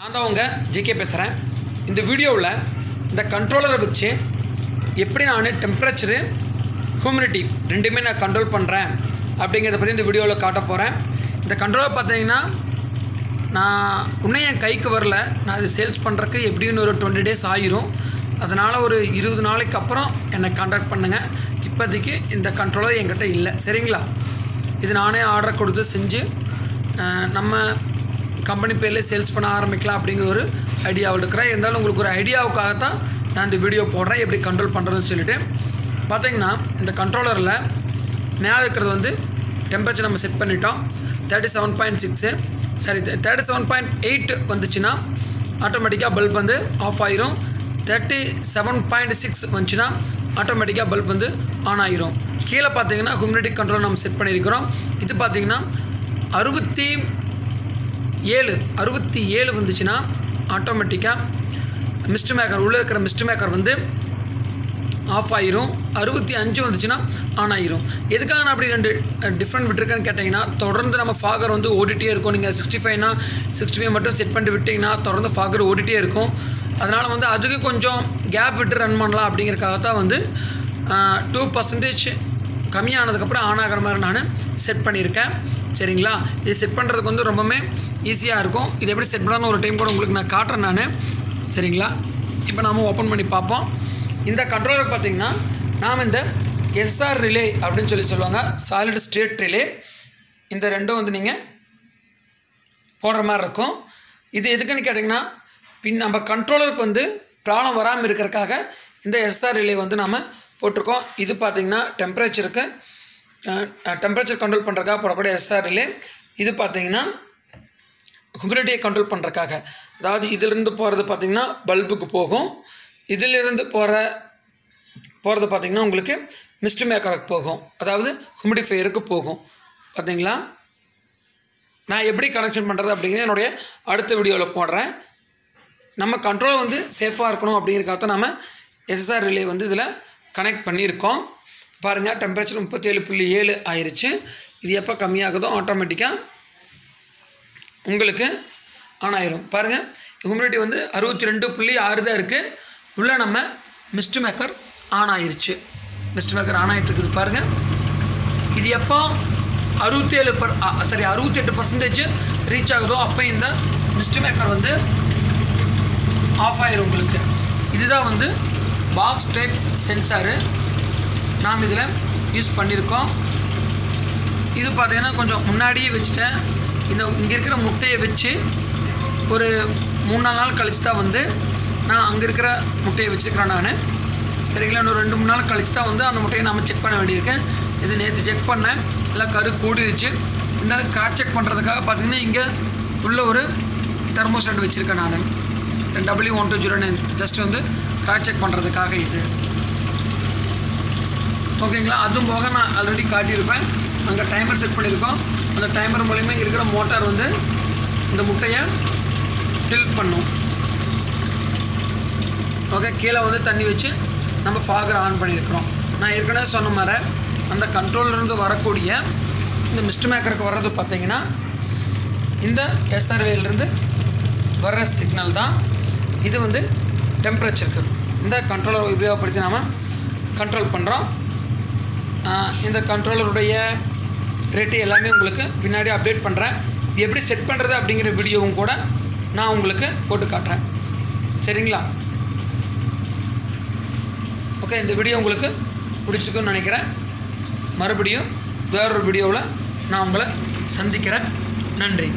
நான் தான் உங்கள் ஜிகே பேசுகிறேன். இந்த வீடியோவில் இந்த கண்ட்ரோலரை வச்சு எப்படி நான் டெம்பரேச்சரு ஹியூமிடிட்டி ரெண்டுமே நான் கண்ட்ரோல் பண்ணுறேன் அப்படிங்கிறத பற்றி இந்த வீடியோவில் காட்ட போகிறேன். இந்த கண்ட்ரோலர் பார்த்தீங்கன்னா நான் இன்னும் என் கைக்கு வரல. நான் இது சேல்ஸ் பண்ணுறதுக்கு எப்படின்னு ஒரு 20 days ஆகிரும். அதனால் ஒரு 20 நாளைக்கு அப்புறம் என்னை கான்டாக்ட் பண்ணுங்கள். இப்போதைக்கு இந்த கண்ட்ரோலர் என்கிட்ட இல்லை, சரிங்களா? இது நானே ஆர்டர் கொடுத்து செஞ்சு நம்ம கம்பெனி பேரில் சேல்ஸ் பண்ண ஆரம்பிக்கலாம் அப்படிங்கிற ஒரு ஐடியாவில் இருக்கிறேன். இருந்தாலும் உங்களுக்கு ஒரு ஐடியாவுக்காகத்தான் நான் இந்த வீடியோ போடுறேன், எப்படி கண்ட்ரோல் பண்ணுறதுன்னு சொல்லிவிட்டு. பார்த்தீங்கன்னா இந்த கண்ட்ரோலரில் மேலே இருக்கிறது டெம்பரேச்சர் நம்ம செட் பண்ணிட்டோம். 37.6 சரி 37.8 வந்துச்சுன்னா ஆட்டோமேட்டிக்காக பல்ப் ஆஃப் ஆயிரும். 37.6 வந்துச்சுன்னா ஆட்டோமேட்டிக்காக பல்ப் ஆன் ஆகிரும். கீழே பார்த்தீங்கன்னா ஹியூமிடிட்டி கண்ட்ரோல் நம்ம செட் பண்ணியிருக்கிறோம். இது பார்த்தீங்கன்னா 67 வந்துச்சுன்னா ஆட்டோமேட்டிக்காக மிஸ்ட் மேக்கர் உள்ளே இருக்கிற மிஸ்ட் மேக்கர் ஆஃப் ஆயிரும். 65 வந்துச்சுன்னா ஆன் ஆயிரும். எதுக்காக நான் அப்படி 2 டிஃப்ரெண்ட் விட்டுருக்கேன்னு கேட்டிங்கன்னா, தொடர்ந்து நம்ம ஃபாகர் ஓடிட்டே இருக்கும். நீங்கள் 65னா 65 மட்டும் செட் பண்ணிட்டு விட்டிங்கன்னா தொடர்ந்து ஃபாகர் ஓடிட்டே இருக்கும். அதனால் அதுக்கு கொஞ்சம் கேப் விட்டு ரன் பண்ணலாம் அப்படிங்கிறக்காகத்தான் 2% கம்மியானதுக்கப்புறம் ஆன் ஆகிற மாதிரி நான் செட் பண்ணியிருக்கேன், சரிங்களா? இது செட் பண்ணுறதுக்கு ரொம்பவுமே ஈஸியாக இருக்கும். இது எப்படி செட் பண்ணலான்னு ஒரு டைம் கூட உங்களுக்கு நான் காட்டுறேன் நான், சரிங்களா? இப்போ நாம் ஓப்பன் பண்ணி பார்ப்போம். இந்த கண்ட்ரோலர் பார்த்திங்கன்னா நாம் இந்த எஸ்ஆர் ரிலே அப்படின்னு சொல்லுவாங்க, சாலிட் ஸ்டேட் ரிலே. இந்த ரெண்டும் நீங்கள் போடுற மாதிரி இருக்கும். இது எதுக்குன்னு கேட்டிங்கன்னா, நம்ம கண்ட்ரோலருக்கு ப்ராப்ளம் வராமல் இருக்கிறதுக்காக இந்த எஸ்ஆர் ரிலே நாம் போட்டிருக்கோம். இது பார்த்திங்கன்னா டெம்பரேச்சர் கண்ட்ரோல் பண்ணுறதுக்காக போடக்கூடிய எஸ்ஆர் ரிலே. இது பார்த்திங்கன்னா ஹியூமிடிட்டியை கண்ட்ரோல் பண்ணுறதுக்காக. அதாவது இதிலிருந்து போகிறது பார்த்திங்கன்னா பல்புக்கு போகும். இதிலிருந்து போகிறது பார்த்திங்கன்னா உங்களுக்கு மிஸ்ட் மேக்கருக்கு போகும், அதாவது ஹியூமிடிஃபையருக்கு போகும். பார்த்திங்களா? நான் எப்படி கனெக்ஷன் பண்ணுறது அப்படிங்கிறது என்னுடைய அடுத்த வீடியோவில் போடுறேன். நம்ம கண்ட்ரோல் சேஃபாக இருக்கணும் அப்படிங்கிறக்காக நம்ம எஸ்எஸ்ஆர் ரிலே இதில் கனெக்ட் பண்ணியிருக்கோம். பாருங்கள், டெம்பரேச்சர் 37.7 ஆயிடுச்சு. இது எப்போ கம்மியாகுதோ ஆட்டோமேட்டிக்காக உங்களுக்கு ஆன் ஆயிரும். பாருங்கள், ஹியூமிடிட்டி 62.6 தான் இருக்குது. உள்ளே நம்ம மிஸ்ட் மேக்கர் ஆன் ஆயிடுச்சு. மிஸ்ட் மேக்கர் ஆன் ஆகிட்டு இருக்குது. பாருங்கள், இது எப்போ 68% ரீச் ஆகுதோ அப்போ இந்த மிஸ்ட் மேக்கர் ஆஃப் ஆயிரும் உங்களுக்கு. இதுதான் பாக்ஸ் டைப் சென்சாரு நாம் இதில் யூஸ் பண்ணியிருக்கோம். இது பார்த்திங்கன்னா கொஞ்சம் முன்னாடியே வச்சுட்டேன். இங்கே இருக்கிற முட்டையை வச்சு ஒரு 3-4 நாள் கழிச்சு தான் நான் அங்கே இருக்கிற முட்டையை வச்சுருக்கிறேன் நான், சரிங்களா? இன்னும் 2-3 நாள் கழிச்சு தான் அந்த முட்டையை நம்ம செக் பண்ண வேண்டியிருக்கேன். இது நேற்று செக் பண்ணேன், எல்லாம் கரு கூடிருச்சு. இருந்தாலும் கிராஸ் செக் பண்ணுறதுக்காக பார்த்திங்கன்னா இங்கே உள்ள ஒரு தெர்மோஸ்டாட் வச்சுருக்கேன் நான், W1209. ஜஸ்ட் கிராஸ் செக் பண்ணுறதுக்காக இது, ஓகேங்களா? அதுவும் போக நான் ஆல்ரெடி காட்டியிருப்பேன். அங்கே டைமர் செட் பண்ணியிருக்கோம். அந்த டைமர் மூலிமா இங்கே இருக்கிற மோட்டார் இந்த முட்டையை டில்ட் பண்ணும். ஓகே, கீழே தண்ணி வச்சு நம்ம ஃபாகர் ஆன் பண்ணியிருக்கிறோம். நான் ஏற்கனவே சொன்ன மாதிரி அந்த கண்ட்ரோலிருந்து வரக்கூடிய இந்த மிஸ்ட் மேக்கருக்கு வர்றது பார்த்திங்கன்னா இந்த எஸ்ஆர்வேலேருந்து வர்ற சிக்னல் தான். இது டெம்பரேச்சருக்கு இந்த கண்ட்ரோலரை உபயோகப்படுத்தி நாம் கண்ட்ரோல் பண்ணுறோம். இந்த கண்ட்ரோலருடைய ரேட்டு எல்லாமே உங்களுக்கு பின்னாடி அப்டேட் பண்ணுறேன். இது எப்படி செட் பண்ணுறது அப்படிங்கிற வீடியோவும் கூட நான் உங்களுக்கு போட்டு காட்டுறேன், சரிங்களா? ஓகே, இந்த வீடியோ உங்களுக்கு பிடிச்சிருக்குன்னு நினைக்கிறேன். மறுபடியும் வேறொரு வீடியோவில் நான் உங்களை சந்திக்கிறேன். நன்றி.